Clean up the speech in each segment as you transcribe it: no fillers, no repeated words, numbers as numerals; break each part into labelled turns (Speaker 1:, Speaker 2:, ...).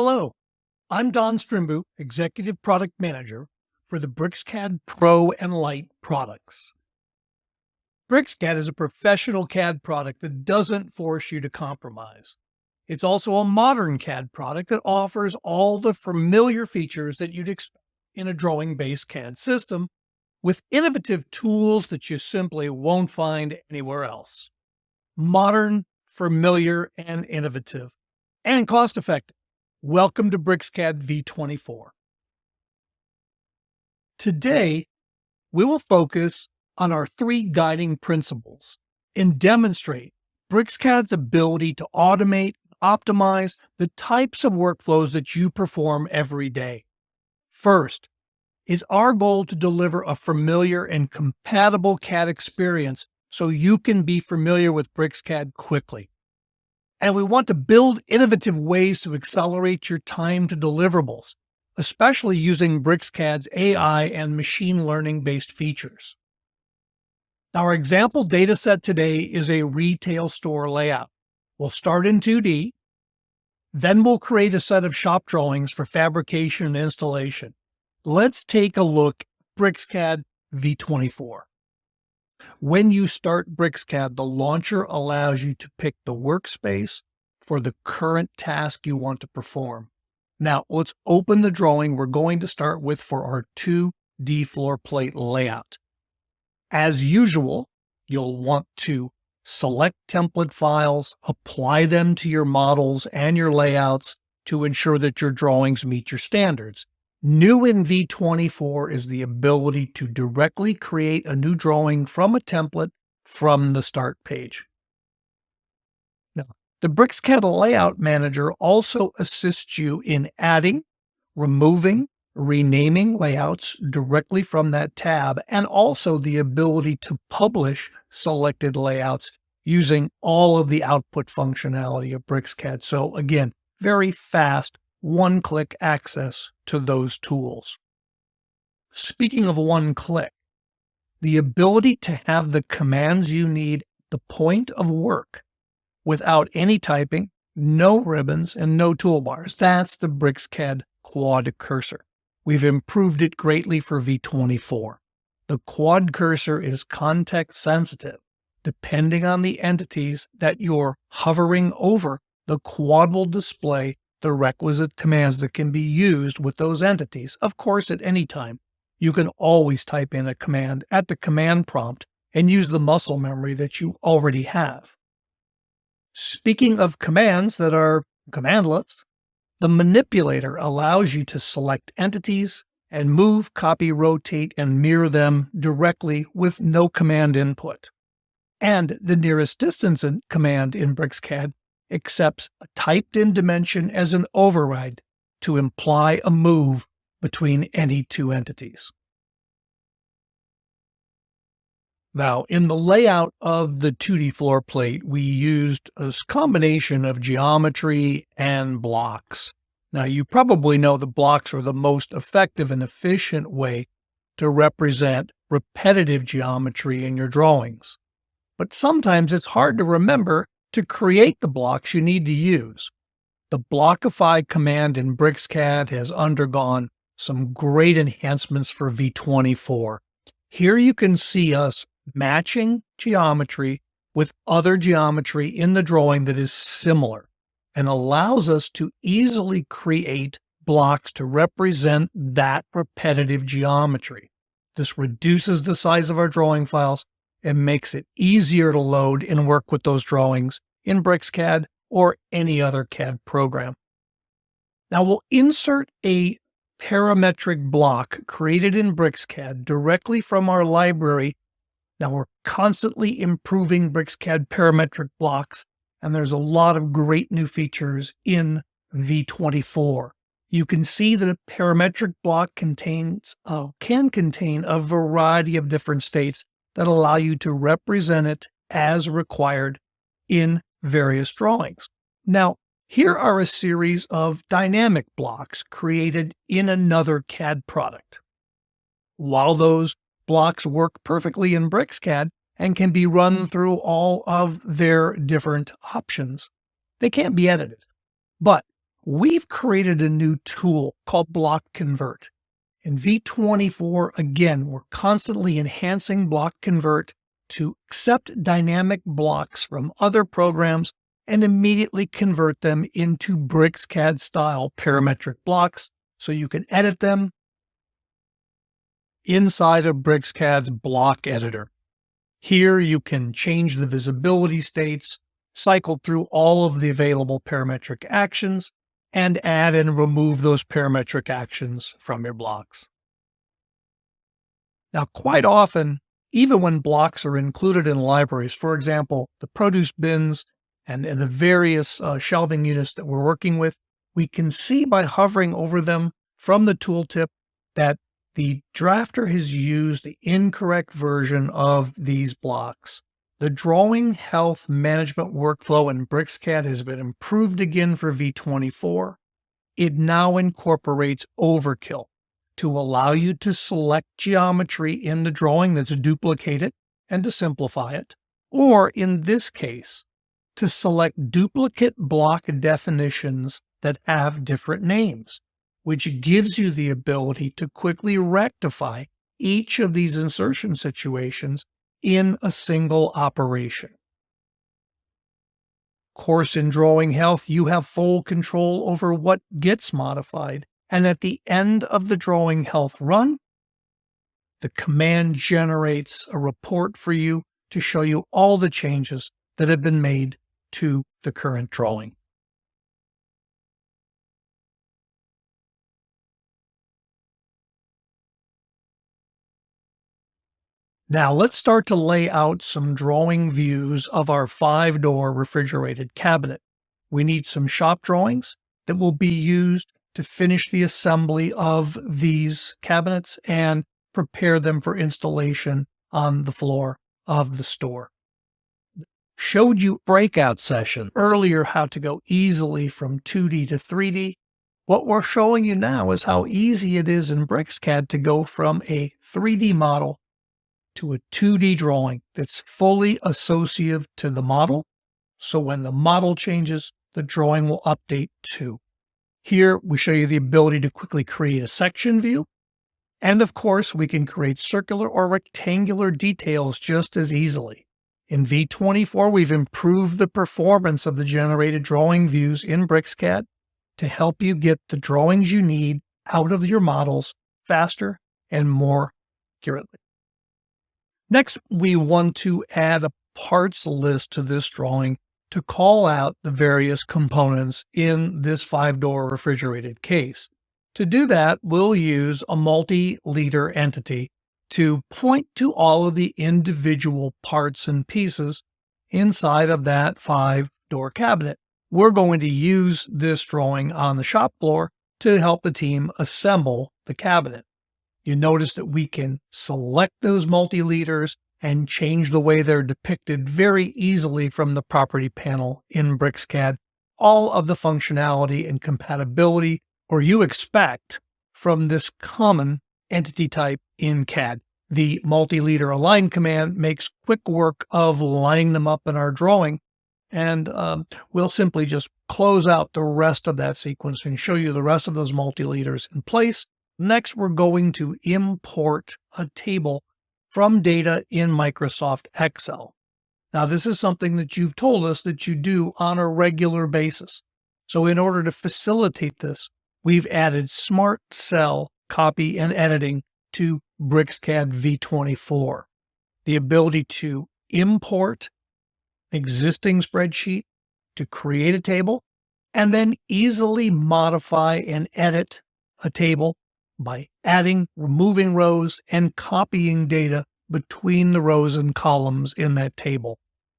Speaker 1: Hello, I'm Don Strimbu, Executive Product Manager for the BricsCAD Pro and Lite products. BricsCAD is a professional CAD product that doesn't force you to compromise. It's also a modern CAD product that offers all the familiar features that you'd expect in a drawing-based CAD system, with innovative tools that you simply won't find anywhere else. Modern, familiar, and innovative, and cost-effective. Welcome to BricsCAD V24. Today, we will focus on our three guiding principles and demonstrate BricsCAD's ability to automate and optimize the types of workflows that you perform every day. First, it's our goal to deliver a familiar and compatible CAD experience so you can be familiar with BricsCAD quickly. And we want to build innovative ways to accelerate your time to deliverables, especially using BricsCAD's AI and machine learning-based features. Our example dataset today is a retail store layout. We'll start in 2D, then we'll create a set of shop drawings for fabrication and installation. Let's take a look at BricsCAD V24. When you start BricsCAD, the launcher allows you to pick the workspace for the current task you want to perform. Now, let's open the drawing we're going to start with for our 2D floor plate layout. As usual, you'll want to select template files, apply them to your models and your layouts to ensure that your drawings meet your standards. New in V24 is the ability to directly create a new drawing from a template from the start page. Now, the BricsCAD Layout Manager also assists you in adding, removing, renaming layouts directly from that tab, and also the ability to publish selected layouts using all of the output functionality of BricsCAD. So again, very fast, one-click access to those tools. Speaking of one-click, the ability to have the commands you need at the point of work without any typing, no ribbons, and no toolbars. That's the BricsCAD Quad Cursor. We've improved it greatly for V24. The Quad Cursor is context sensitive. Depending on the entities that you're hovering over, the quad will display the requisite commands that can be used with those entities. Of course, at any time, you can always type in a command at the command prompt and use the muscle memory that you already have. Speaking of commands that are commandlets, the manipulator allows you to select entities and move, copy, rotate, and mirror them directly with no command input. And the nearest distance command in BricsCAD accepts a typed-in dimension as an override to imply a move between any two entities. Now, in the layout of the 2D floor plate, we used a combination of geometry and blocks. Now, you probably know the blocks are the most effective and efficient way to represent repetitive geometry in your drawings. But sometimes it's hard to remember to create the blocks you need to use. The Blockify command in BricsCAD has undergone some great enhancements for V24. Here you can see us matching geometry with other geometry in the drawing that is similar and allows us to easily create blocks to represent that repetitive geometry. This reduces the size of our drawing files and makes it easier to load and work with those drawings in BricsCAD or any other CAD program. Now we'll insert a parametric block created in BricsCAD directly from our library. Now we're constantly improving BricsCAD parametric blocks, and there's a lot of great new features in V24. You can see that a parametric block can contain a variety of different states that allow you to represent it as required in various drawings. Now, here are a series of dynamic blocks created in another CAD product. While those blocks work perfectly in BricsCAD and can be run through all of their different options, they can't be edited. But we've created a new tool called Block Convert. In V24, again, we're constantly enhancing Block Convert to accept dynamic blocks from other programs and immediately convert them into BricsCAD style parametric blocks so you can edit them inside of BricsCAD's block editor. Here you can change the visibility states, cycle through all of the available parametric actions, and add and remove those parametric actions from your blocks. Now, quite often, even when blocks are included in libraries, for example, the produce bins and the various shelving units that we're working with, we can see by hovering over them from the tooltip that the drafter has used the incorrect version of these blocks. The drawing health management workflow in BricsCAD has been improved again for V24. It now incorporates overkill to allow you to select geometry in the drawing that's duplicated and to simplify it, or in this case, to select duplicate block definitions that have different names, which gives you the ability to quickly rectify each of these insertion situations in a single operation. Of course, in drawing health, you have full control over what gets modified, and at the end of the drawing health run, the command generates a report for you to show you all the changes that have been made to the current drawing. Now let's start to lay out some drawing views of our 5-door refrigerated cabinet. We need some shop drawings that will be used to finish the assembly of these cabinets and prepare them for installation on the floor of the store. Showed you breakout session earlier how to go easily from 2D to 3D. What we're showing you now is how easy it is in BricsCAD to go from a 3D model to a 2D drawing that's fully associative to the model. So when the model changes, the drawing will update too. Here we show you the ability to quickly create a section view. And of course, we can create circular or rectangular details just as easily. In V24, we've improved the performance of the generated drawing views in BricsCAD to help you get the drawings you need out of your models faster and more accurately. Next, we want to add a parts list to this drawing to call out the various components in this 5-door refrigerated case. To do that, we'll use a multi-liter entity to point to all of the individual parts and pieces inside of that 5-door cabinet. We're going to use this drawing on the shop floor to help the team assemble the cabinet. You notice that we can select those multi-liters and change the way they're depicted very easily from the property panel in BricsCAD. All of the functionality and compatibility or you expect from this common entity type in CAD. The multi-liter align command makes quick work of lining them up in our drawing, and we'll simply just close out the rest of that sequence and show you the rest of those multi-liters in place. Next, we're going to import a table from data in Microsoft Excel. Now, this is something that you've told us that you do on a regular basis. So in order to facilitate this, we've added Smart Cell copy and editing to BricsCAD V24. The ability to import existing spreadsheet, to create a table, and then easily modify and edit a table by adding, removing rows, and copying data between the rows and columns in that table.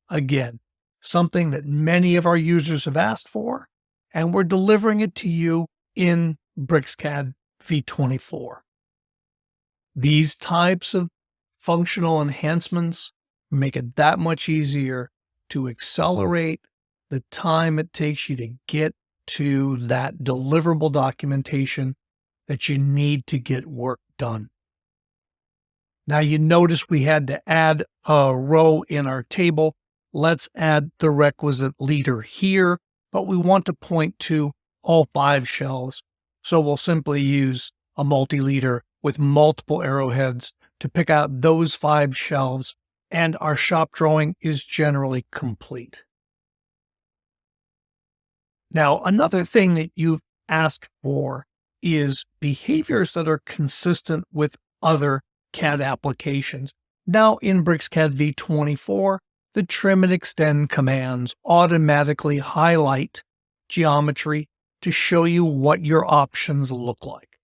Speaker 1: Again, something that many of our users have asked for, and we're delivering it to you in BricsCAD V24. These types of functional enhancements make it that much easier to accelerate the time it takes you to get to that deliverable documentation that you need to get work done. Now you notice we had to add a row in our table. Let's add the requisite leader here, but we want to point to all 5 shelves, so we'll simply use a multi-leader with multiple arrowheads to pick out those 5 shelves, and our shop drawing is generally complete. Now, another thing that you've asked for is behaviors that are consistent with other CAD applications. Now, in BricsCAD V24, the trim and extend commands automatically highlight geometry to show you what your options look like.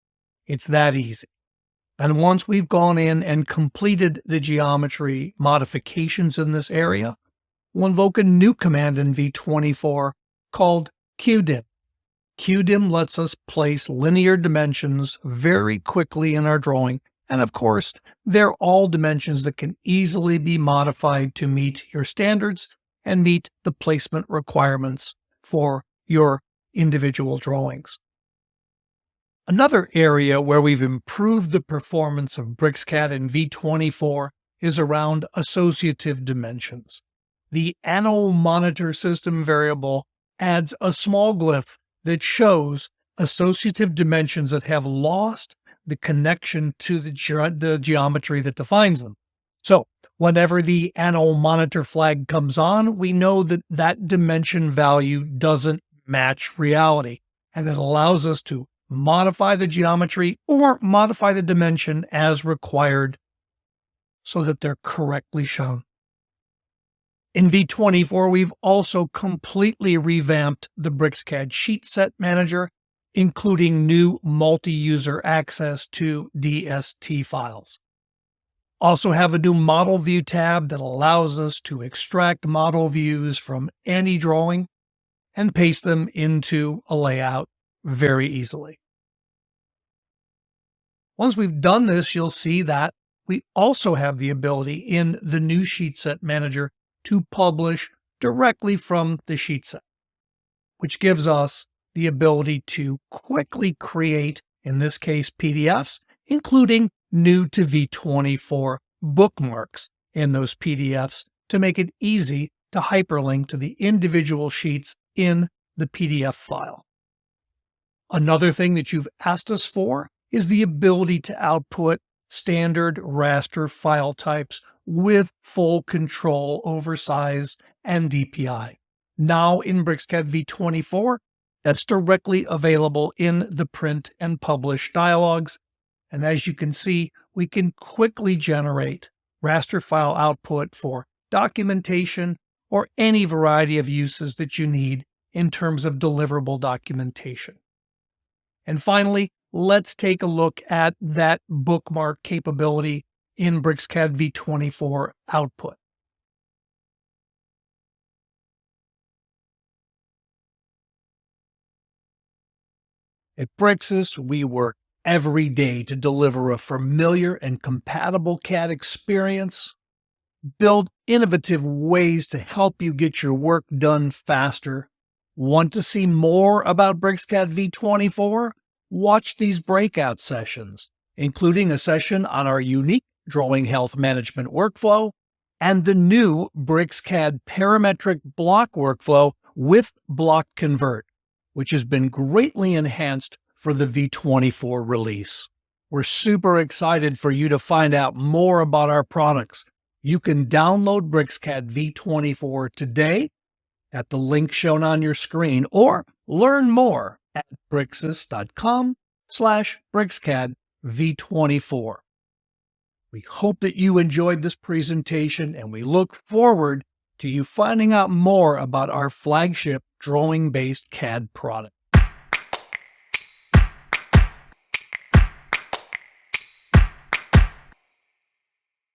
Speaker 1: It's that easy. And once we've gone in and completed the geometry modifications in this area, we'll invoke a new command in V24 called QDIM. QDIM lets us place linear dimensions very quickly in our drawing, and of course, they're all dimensions that can easily be modified to meet your standards and meet the placement requirements for your individual drawings. Another area where we've improved the performance of BricsCAD in V24 is around associative dimensions. The Anno Monitor System variable adds a small glyph that shows associative dimensions that have lost the connection to the geometry that defines them. So whenever the Anno Monitor flag comes on, we know that that dimension value doesn't match reality, and it allows us to modify the geometry or modify the dimension as required so that they're correctly shown. In V24, we've also completely revamped the BricsCAD Sheet Set Manager, including new multi-user access to DST files. Also have a new Model View tab that allows us to extract model views from any drawing and paste them into a layout very easily. Once we've done this, you'll see that we also have the ability in the new Sheet Set Manager to publish directly from the sheet set, which gives us the ability to quickly create, in this case, PDFs, including new to V24 bookmarks in those PDFs to make it easy to hyperlink to the individual sheets in the PDF file. Another thing that you've asked us for is the ability to output standard raster file types with full control over size and DPI. Now in BricsCAD V24, that's directly available in the print and publish dialogues. And as you can see, we can quickly generate raster file output for documentation or any variety of uses that you need in terms of deliverable documentation. And finally, let's take a look at that bookmark capability in BricsCAD V24 output. At Brixis, we work every day to deliver a familiar and compatible CAD experience, build innovative ways to help you get your work done faster. Want to see more about BricsCAD V24? Watch these breakout sessions, including a session on our unique drawing health management workflow and the new BricsCAD parametric block workflow with Block Convert, which has been greatly enhanced for the V24 release. We're super excited for you to find out more about our products. You can download BricsCAD V24 today at the link shown on your screen, or learn more at brixis.com/BricsCAD V24. We hope that you enjoyed this presentation, and we look forward to you finding out more about our flagship drawing-based CAD product.